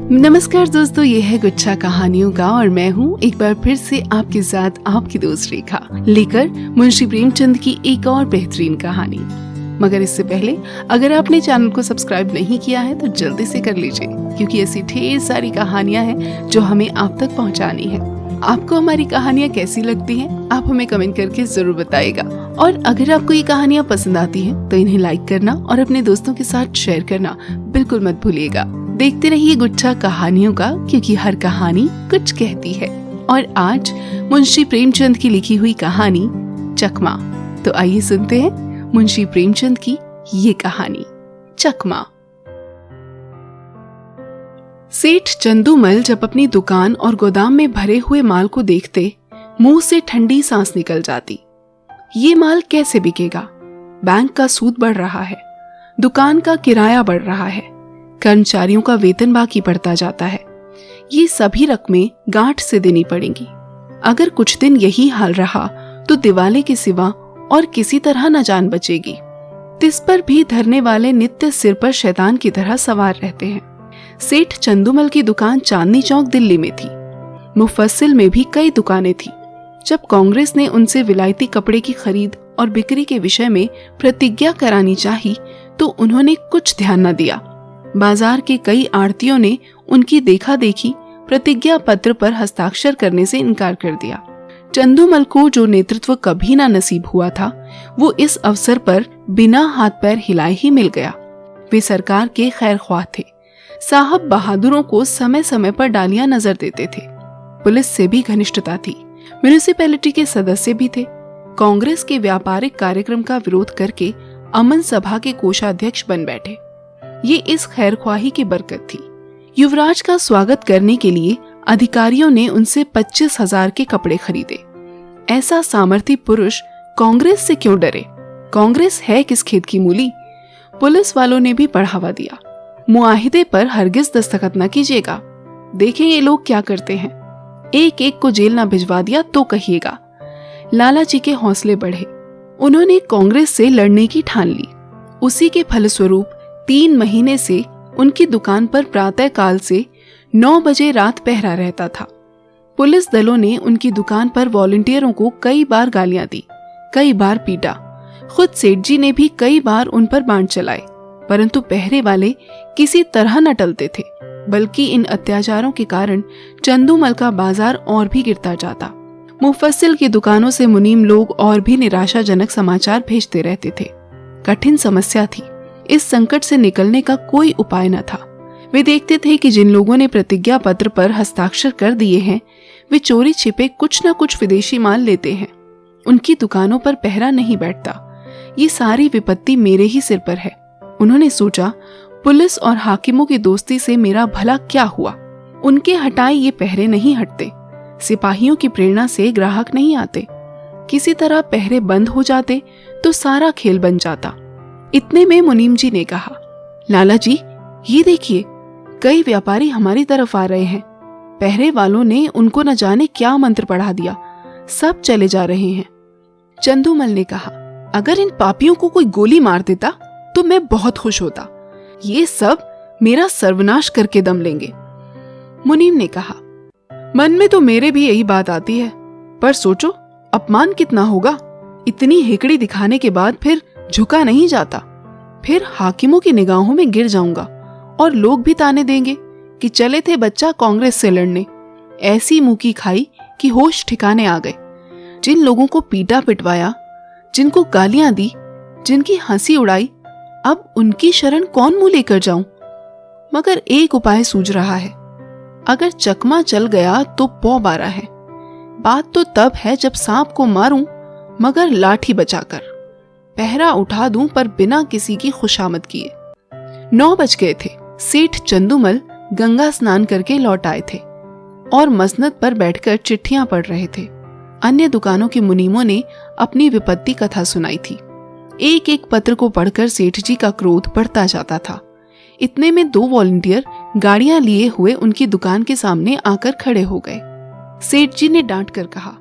नमस्कार दोस्तों, ये है गुच्छा कहानियों का और मैं हूँ एक बार फिर से आपके साथ आपकी दोस्त रेखा लेकर मुंशी प्रेमचंद की एक और बेहतरीन कहानी। मगर इससे पहले अगर आपने चैनल को सब्सक्राइब नहीं किया है तो जल्दी से कर लीजिए, क्योंकि ऐसी ढेर सारी कहानियां हैं जो हमें आप तक पहुंचानी है। आपको हमारी कहानियां कैसी लगती हैं, आप हमें कमेंट करके जरूर बताइएगा। और अगर आपको ये कहानियां पसंद आती हैं तो इन्हें लाइक करना और अपने दोस्तों के साथ शेयर करना बिल्कुल मत भूलिएगा। देखते रहिए गुच्छा कहानियों का, क्योंकि हर कहानी कुछ कहती है। और आज मुंशी प्रेमचंद की लिखी हुई कहानी चकमा। तो आइए सुनते हैं मुंशी प्रेमचंद की ये कहानी चकमा। सेठ चंदूमल जब अपनी दुकान और गोदाम में भरे हुए माल को देखते, मुंह से ठंडी सांस निकल जाती। ये माल कैसे बिकेगा? बैंक का सूद बढ़ रहा है, दुकान का किराया बढ़ रहा है, कर्मचारियों का वेतन बाकी पड़ता जाता है। ये सभी रकमें गांठ से देनी पड़ेंगी। अगर कुछ दिन यही हाल रहा तो दिवाले के सिवा और किसी तरह न जान बचेगी। तिस पर भी धरने वाले नित्य सिर पर शैतान की तरह सवार रहते हैं। सेठ चंदूमल की दुकान चांदनी चौक दिल्ली में थी। मुफस्सिल में भी कई दुकानें थी। जब कांग्रेस ने उनसे विलायती कपड़े की खरीद और बिक्री के विषय में प्रतिज्ञा करानी चाही तो उन्होंने कुछ ध्यान न दिया। बाजार के कई आड़तियों ने उनकी देखा देखी प्रतिज्ञा पत्र पर हस्ताक्षर करने से इनकार कर दिया। चंदूमल को जो नेतृत्व कभी ना नसीब हुआ था, वो इस अवसर पर बिना हाथ पैर हिलाए ही मिल गया। वे सरकार के खैर ख्वाह थे। साहब बहादुरों को समय समय पर डालियां नजर देते थे। पुलिस से भी घनिष्ठता थी। म्युनिसिपैलिटी के सदस्य भी थे। कांग्रेस के व्यापारिक कार्यक्रम का विरोध करके अमन सभा के कोषाध्यक्ष बन बैठे। ये इस खैरख्वाही की बरकत थी। युवराज का स्वागत करने के लिए अधिकारियों ने उनसे 25,000 के कपड़े खरीदे। ऐसा सामर्थी पुरुष कांग्रेस से क्यों डरे? कांग्रेस है किस खेत की मूली? पुलिस वालों ने भी बढ़ावा दिया। मुआहिदे पर हरगिज दस्तखत न कीजिएगा, देखें ये लोग क्या करते हैं। एक एक को जेल न भिजवा दिया तो कहिएगा। लालाजी के हौसले बढ़े। उन्होंने कांग्रेस से लड़ने की ठान ली। उसी के फलस्वरूप 3 महीने से उनकी दुकान पर प्रातः काल से 9 बजे रात पहरा रहता था। पुलिस दलों ने उनकी दुकान पर वॉलंटियरों को कई बार गालियां दी, कई बार पीटा। खुद सेठ जी ने भी कई बार उन पर बाण चलाए, परंतु पहरे वाले किसी तरह न टलते थे। बल्कि इन अत्याचारों के कारण चंदूमल का बाजार और भी गिरता जाता। मुफस्सिल की दुकानों से मुनीम लोग और भी निराशाजनक समाचार भेजते रहते थे। कठिन समस्या थी। इस संकट से निकलने का कोई उपाय न था। वे देखते थे कि जिन लोगों ने प्रतिज्ञा पत्र पर हस्ताक्षर कर दिए हैं, वे चोरी छिपे कुछ न कुछ विदेशी माल लेते हैं। उनकी दुकानों पर पहरा नहीं बैठता। ये सारी विपत्ति मेरे ही सिर पर है। उन्होंने सोचा, पुलिस और हाकिमों की दोस्ती से मेरा भला क्या हुआ? उनके हटाए ये पहरे नहीं हटते। सिपाहियों की प्रेरणा से ग्राहक नहीं आते। किसी तरह पहरे बंद हो जाते तो सारा खेल बन जाता। इतने में मुनीम जी ने कहा, लाला जी ये देखिए, कई व्यापारी हमारी तरफ आ रहे हैं। पहरे वालों ने उनको न जाने क्या मंत्र पढ़ा दिया, सब चले जा रहे हैं। चंदूमल ने कहा, अगर इन पापियों को कोई गोली मार देता तो मैं बहुत खुश होता। ये सब मेरा सर्वनाश करके दम लेंगे। मुनीम ने कहा, मन में तो मेरे भी यही बात आती है, पर सोचो अपमान कितना होगा। इतनी हेकड़ी दिखाने के बाद फिर झुका नहीं जाता। फिर हाकिमों की निगाहों में गिर जाऊंगा और लोग भी ताने देंगे कि चले थे बच्चा कांग्रेस से लड़ने। ऐसी मुंह खाई कि होश ठिकाने आ गए। जिन लोगों को पीटा पिटवाया, जिनको गालियां दी, जिनकी हंसी उड़ाई, अब उनकी शरण कौन मुंह लेकर जाऊं? मगर एक उपाय सूझ रहा है। अगर चकमा चल गया तो पौ बारा है। बात तो तब है जब सांप को मारूं मगर लाठी बचाकर, पहरा उठा दूं पर बिना किसी की खुशामद किए। 9 बज गए थे। सेठ चंदूमल गंगा स्नान करके लौट आए थे और मसनद पर बैठकर चिट्ठियां पढ़ रहे थे। अन्य दुकानों के मुनीमों ने अपनी विपत्ति कथा सुनाई थी। एक एक पत्र को पढ़कर सेठ जी का क्रोध बढ़ता जाता था। इतने में 2 वॉलंटियर गाड़ियां लिए हुए उनकी दुकान के सामने आकर खड़े हो गए। सेठ जी ने डांट कर कहा,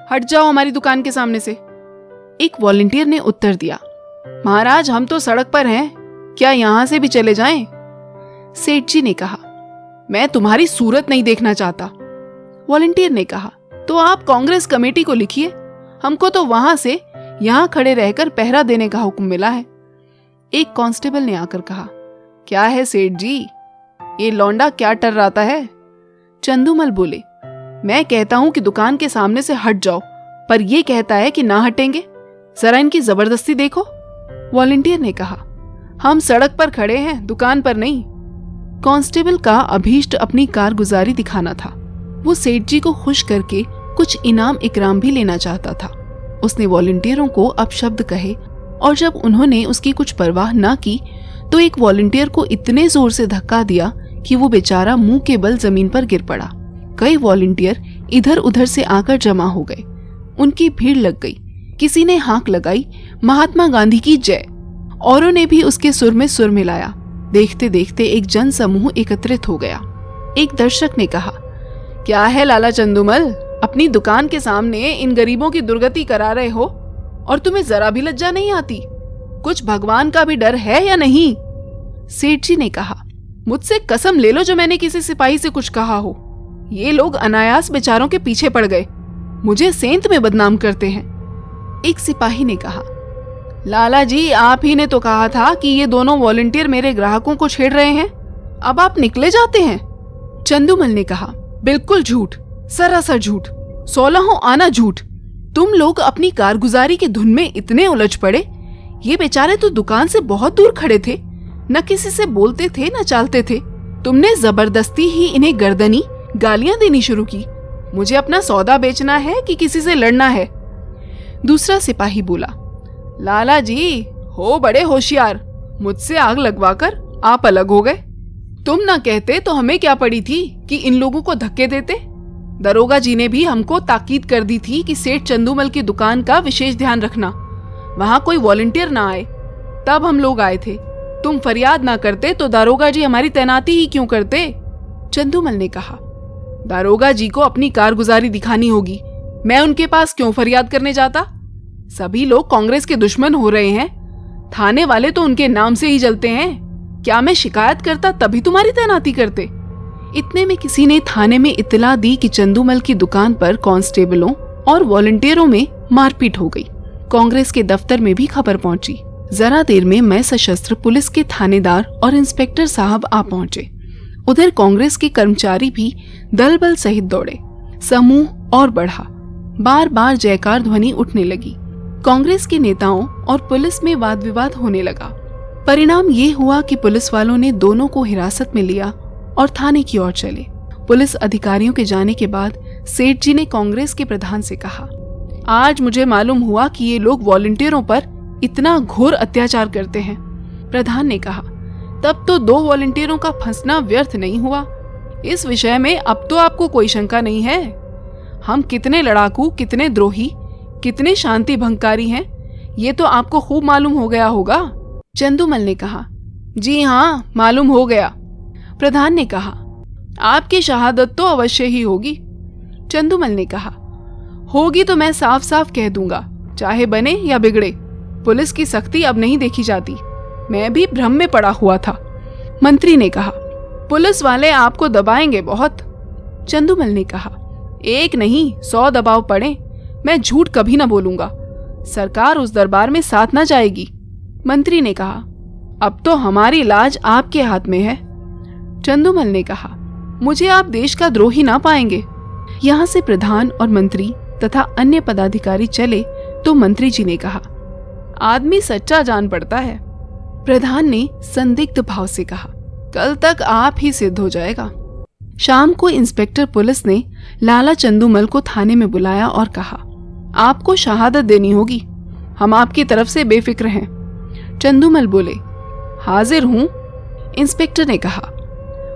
हट जाओ हमारी दुकान के सामने से। एक वॉलंटियर ने उत्तर दिया, महाराज हम तो सड़क पर हैं, क्या यहाँ से भी चले जाएं? सेठ जी ने कहा, मैं तुम्हारी सूरत नहीं देखना चाहता। वॉलंटियर ने कहा, तो आप कांग्रेस कमेटी को लिखिए, हमको तो वहां से यहां खड़े रहकर पहरा देने का हुक्म मिला है। एक कांस्टेबल ने आकर कहा, क्या है सेठ जी, ये लौंडा क्या टर्राता है? चंदूमल बोले, मैं कहता हूं कि दुकान के सामने से हट जाओ, पर ये कहता है कि ना हटेंगे। जरा इनकी जबरदस्ती देखो। वॉलंटियर ने कहा, हम सड़क पर खड़े हैं, दुकान पर नहीं। कांस्टेबल का अभीष्ट अपनी कारगुजारी दिखाना था। वो सेठ जी को खुश करके कुछ इनाम इकराम भी लेना चाहता था। उसने वॉलंटियरों को अपशब्द कहे और जब उन्होंने उसकी कुछ परवाह न की तो एक वॉलंटियर को इतने जोर से धक्का दिया कि वो बेचारा मुंह के बल जमीन पर गिर पड़ा। कई वॉलंटियर इधर उधर से आकर जमा हो गए। उनकी भीड़ लग गई। किसी ने हाक लगाई, महात्मा गांधी की जय। औरों ने भी उसके सुर में सुर मिलाया। देखते देखते एक जन समूह एकत्रित हो गया। एक दर्शक ने कहा, क्या है लाला चंदूमल, अपनी दुकान के सामने इन गरीबों की दुर्गति करा रहे हो और तुम्हें जरा भी लज्जा नहीं आती? कुछ भगवान का भी डर है या नहीं? सेठ जी ने कहा, मुझसे कसम ले लो जो मैंने किसी सिपाही से कुछ कहा हो। ये लोग अनायास बेचारों के पीछे पड़ गए, मुझे सेंत में बदनाम करते हैं। एक सिपाही ने कहा, लाला जी, आप ही ने तो कहा था कि ये दोनों वॉलंटियर मेरे ग्राहकों को छेड़ रहे हैं, अब आप निकले जाते हैं। चंदूमल ने कहा, बिल्कुल झूठ, सरासर झूठ, 16 आना झूठ। तुम लोग अपनी कारगुजारी की धुन में इतने उलझ पड़े। ये बेचारे तो दुकान से बहुत दूर खड़े थे, न किसी से बोलते थे न चालते थे। तुमने जबरदस्ती ही इन्हें गर्दनी गालियां देनी शुरू की। मुझे अपना सौदा बेचना है कि किसी से लड़ना है? दूसरा सिपाही बोला, लाला जी हो बड़े होशियार, मुझसे आग लगवाकर आप अलग हो गए। तुम ना कहते तो हमें क्या पड़ी थी कि इन लोगों को धक्के देते। दरोगा जी ने भी हमको ताकीद कर दी थी कि सेठ चंदूमल की दुकान का विशेष ध्यान रखना, वहां कोई वॉलंटियर ना आए। तब हम लोग आए थे। तुम फरियाद ना करते तो दारोगा जी हमारी तैनाती ही क्यों करते? चंदूमल ने कहा, दारोगा जी को अपनी कारगुजारी दिखानी होगी, मैं उनके पास क्यों फरियाद करने जाता? सभी लोग कांग्रेस के दुश्मन हो रहे हैं, थाने वाले तो उनके नाम से ही जलते हैं। क्या मैं शिकायत करता तभी तुम्हारी तैनाती करते? इतने में किसी ने थाने में इत्तला दी कि चंदूमल की दुकान पर कांस्टेबलों और वॉलंटियरों में मारपीट हो गई। कांग्रेस के दफ्तर में भी खबर पहुंची। जरा देर में मैं सशस्त्र पुलिस के थानेदार और इंस्पेक्टर साहब आ पहुंचे। उधर कांग्रेस के कर्मचारी भी दल बल सहित दौड़े। समूह और बढ़ा, बार बार जयकार ध्वनि उठने लगी। कांग्रेस के नेताओं और पुलिस में वाद विवाद होने लगा। परिणाम ये हुआ कि पुलिस वालों ने दोनों को हिरासत में लिया और थाने की ओर चले। पुलिस अधिकारियों के जाने के बाद सेठ जी ने कांग्रेस के प्रधान से कहा, आज मुझे मालूम हुआ कि ये लोग वॉलंटियरों पर इतना घोर अत्याचार करते हैं। प्रधान ने कहा, तब तो 2 वॉलंटियरों का फंसना व्यर्थ नहीं हुआ। इस विषय में अब तो आपको कोई शंका नहीं है। हम कितने लड़ाकू, कितने द्रोही, कितने शांति भंगकारी हैं, ये तो आपको खूब मालूम हो गया होगा। चंदूमल ने कहा, जी हाँ, मालूम हो गया। प्रधान ने कहा, आपकी शहादत तो अवश्य ही होगी। चंदूमल ने कहा, होगी तो मैं साफ साफ कह दूंगा, चाहे बने या बिगड़े। पुलिस की सख्ती अब नहीं देखी जाती, मैं भी भ्रम में पड़ा हुआ था। मंत्री ने कहा, पुलिस वाले आपको दबाएंगे बहुत। चंदूमल ने कहा, एक नहीं 100 दबाव पड़े, मैं झूठ कभी ना बोलूंगा। सरकार उस दरबार में साथ ना जाएगी। मंत्री ने कहा, अब तो हमारी लाज आपके हाथ में है। चंदूमल ने कहा, मुझे आप देश का द्रोही ना पाएंगे। यहाँ से प्रधान और मंत्री तथा अन्य पदाधिकारी चले तो मंत्री जी ने कहा, आदमी सच्चा जान पड़ता है। प्रधान ने संदिग्ध भाव से कहा, कल तक आप ही सिद्ध हो जाएगा। शाम को इंस्पेक्टर पुलिस ने लाला चंदूमल को थाने में बुलाया और कहा, आपको शहादत देनी होगी, हम आपकी तरफ से बेफिक्र हैं। चंदूमल बोले, हाजिर हूं। इंस्पेक्टर ने कहा,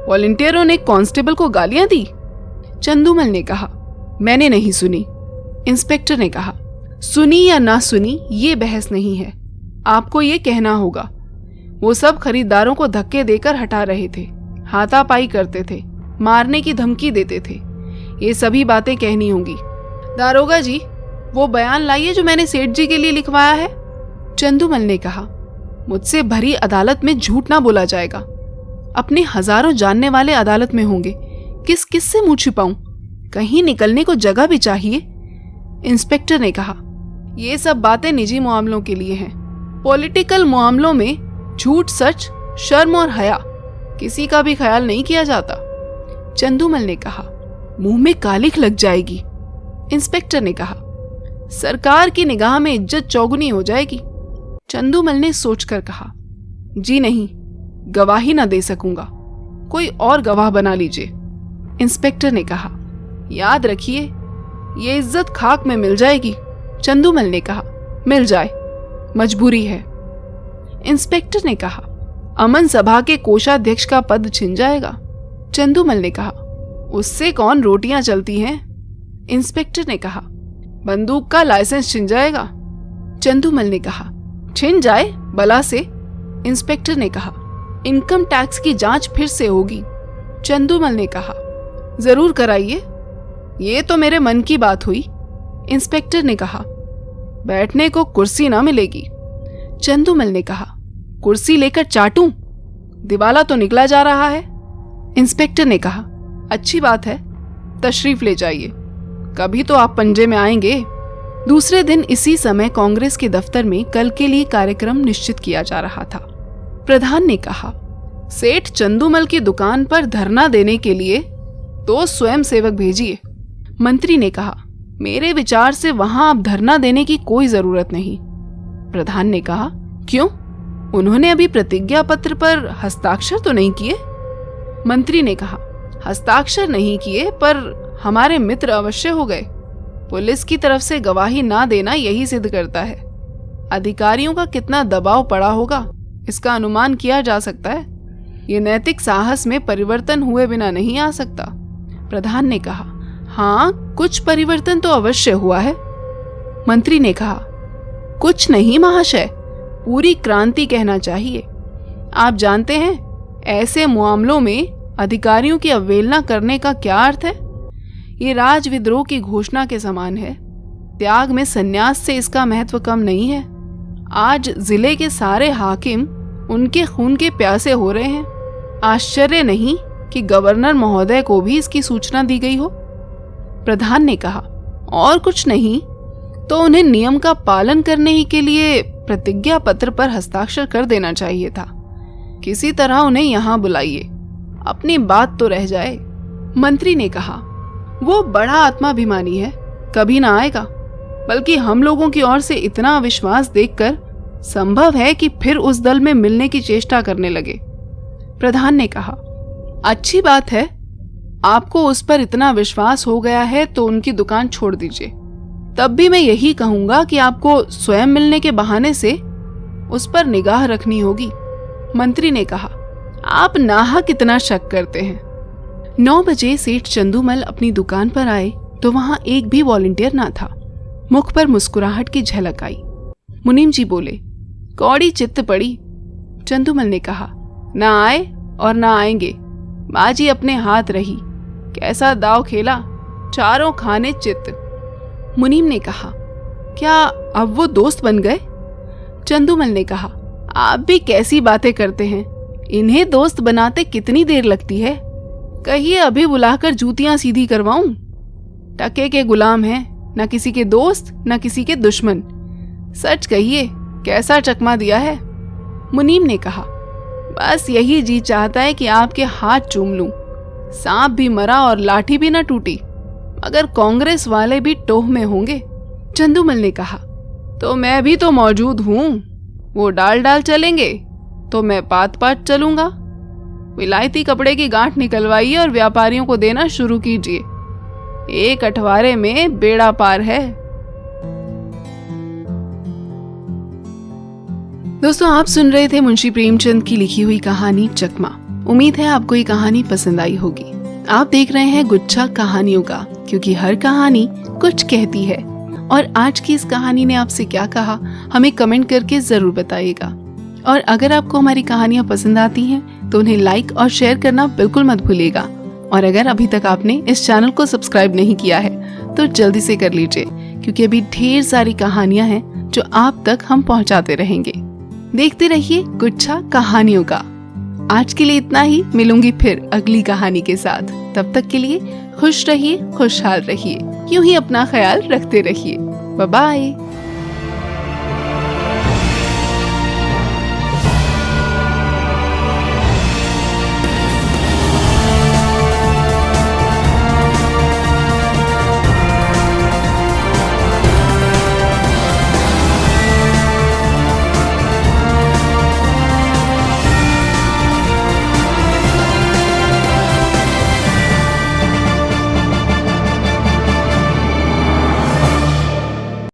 वॉलंटियरों ने कांस्टेबल को गालियां दी? चंदूमल ने कहा, मैंने नहीं सुनी। इंस्पेक्टर ने कहा, सुनी या ना सुनी ये बहस नहीं है, आपको ये कहना होगा। वो सब खरीदारों को धक्के देकर हटा रहे थे, हाथापाई करते थे, मारने की धमकी देते थे। ये सभी बातें कहनी होंगी। दारोगा जी, वो बयान लाइए जो मैंने सेठ जी के लिए लिखवाया है। चंदूमल ने कहा, मुझसे भरी अदालत में झूठ ना बोला जाएगा। अपने हजारों जानने वाले अदालत में होंगे, किस किस से मुंह छिपाऊं? कहीं निकलने को जगह भी चाहिए। इंस्पेक्टर ने कहा, ये सब बातें निजी मामलों के लिए हैं। पॉलिटिकल मामलों में झूठ, सच, शर्म और हया किसी का भी ख्याल नहीं किया जाता। चंदूमल ने कहा, मुंह में कालिख लग जाएगी। इंस्पेक्टर ने कहा, सरकार की निगाह में इज्जत चौगुनी हो जाएगी। चंदूमल ने सोचकर कहा, जी नहीं, गवाही ना दे सकूंगा, कोई और गवाह बना लीजिए। इंस्पेक्टर ने कहा, याद रखिए, ये इज्जत खाक में मिल जाएगी। चंदूमल ने कहा, मिल जाए, मजबूरी है। इंस्पेक्टर ने कहा, अमन सभा के कोषाध्यक्ष का पद छिन जाएगा। चंदूमल ने कहा, उससे कौन रोटियां चलती हैं? इंस्पेक्टर ने कहा, बंदूक का लाइसेंस छिन जाएगा। चंदूमल ने कहा, छिन जाए बला से। इंस्पेक्टर ने कहा, इनकम टैक्स की जांच फिर से होगी। चंदूमल ने कहा, जरूर कराइए, ये तो मेरे मन की बात हुई। इंस्पेक्टर ने कहा, बैठने को कुर्सी ना मिलेगी। चंदूमल ने कहा, कुर्सी लेकर चाटूं? दिवाला तो निकला जा रहा है। इंस्पेक्टर ने कहा, अच्छी बात है, तशरीफ ले जाइए, कभी तो आप पंजे में आएंगे। दूसरे दिन इसी समय कांग्रेस के दफ्तर में कल के लिए कार्यक्रम निश्चित किया जा रहा था। प्रधान ने कहा, सेठ चंदूमल की दुकान पर धरना देने के लिए 2 स्वयं सेवक भेजिए। मंत्री ने कहा, मेरे विचार से वहां अब धरना देने की कोई जरूरत नहीं। प्रधान ने कहा, क्यों? उन्होंने अभी प्रतिज्ञा पत्र पर हस्ताक्षर तो नहीं किए? मंत्री ने कहा, हस्ताक्षर नहीं किए, पर हमारे मित्र अवश्य हो गए। पुलिस की तरफ से गवाही ना देना यही सिद्ध करता है। अधिकारियों का कितना दबाव पड़ा होगा, इसका अनुमान किया जा सकता है। ये नैतिक साहस में परिवर्तन हुए बिना नहीं आ सकता। प्रधान ने कहा, हाँ, कुछ परिवर्तन तो अवश्य हुआ है। मंत्री ने कहा, कुछ नहीं महाशय, पूरी क्रांति कहना चाहिए। आप जानते हैं, ऐसे मामलों में अधिकारियों की अवहेलना करने का क्या अर्थ है? ये राजविद्रोह की घोषणा के समान है। त्याग में संन्यास से इसका महत्व कम नहीं है। आज जिले के सारे हाकिम उनके खून के प्यासे हो रहे हैं। आश्चर्य नहीं कि गवर्नर महोदय को भी इसकी सूचना दी गई हो। प्रधान ने कहा, और कुछ नहीं तो उन्हें नियम का पालन करने ही के लिए प्रतिज्ञा पत्र पर हस्ताक्षर कर देना चाहिए था। किसी तरह उन्हें यहाँ बुलाइए, अपनी बात तो रह जाए। मंत्री ने कहा, वो बड़ा आत्माभिमानी है, कभी ना आएगा, बल्कि हम लोगों की ओर से इतना अविश्वास देखकर संभव है कि फिर उस दल में मिलने की चेष्टा करने लगे। प्रधान ने कहा, अच्छी बात है, आपको उस पर इतना विश्वास हो गया है तो उनकी दुकान छोड़ दीजिए। तब भी मैं यही कहूंगा कि आपको स्वयं मिलने के बहाने से उस पर निगाह रखनी होगी। मंत्री ने कहा, आप नाहक कितना शक करते हैं। 9 बजे सेठ चंदूमल अपनी दुकान पर आए तो वहां एक भी वॉलंटियर ना था। मुख पर मुस्कुराहट की झलक आई। मुनीम जी बोले, कौड़ी चित्त पड़ी। चंदूमल ने कहा, ना आए और ना आएंगे, बाजी अपने हाथ रही। कैसा दाव खेला, चारों खाने चित्त। मुनीम ने कहा, क्या अब वो दोस्त बन गए? चंदूमल ने कहा, आप भी कैसी बातें करते हैं, इन्हें दोस्त बनाते कितनी देर लगती है? कहिए अभी बुलाकर जूतियां सीधी करवाऊं? टके के गुलाम हैं, न किसी के दोस्त न किसी के दुश्मन। सच कहिए, कैसा चकमा दिया है? मुनीम ने कहा, बस यही जी चाहता है कि आपके हाथ चूम लूं। सांप भी मरा और लाठी भी न टूटी, मगर कांग्रेस वाले भी टोह में होंगे। चंदूमल ने कहा, तो मैं भी तो मौजूद हूं। वो डाल डाल चलेंगे तो मैं पात पात चलूंगा। विलायती कपड़े की गांठ निकलवाइए और व्यापारियों को देना शुरू कीजिए। एक अठवारे में बेड़ा पार है। दोस्तों, आप सुन रहे थे मुंशी प्रेमचंद की लिखी हुई कहानी चकमा। उम्मीद है आपको ये कहानी पसंद आई होगी। आप देख रहे हैं गुच्छा कहानियों का, क्योंकि हर कहानी कुछ कहती है। और आज की इस कहानी ने आपसे क्या कहा, हमें कमेंट करके जरूर बताइएगा। और अगर आपको हमारी कहानियां पसंद आती हैं तो उन्हें लाइक और शेयर करना बिल्कुल मत भूलिएगा। और अगर अभी तक आपने इस चैनल को सब्सक्राइब नहीं किया है तो जल्दी से कर लीजिए, क्योंकि अभी ढेर सारी कहानियां हैं जो आप तक हम पहुंचाते रहेंगे। देखते रहिए गुच्छा कहानियों का। आज के लिए इतना ही। मिलूंगी फिर अगली कहानी के साथ। तब तक के लिए खुश रहिए, खुशहाल रहिए, यूं ही अपना ख्याल रखते रहिए। Bye bye.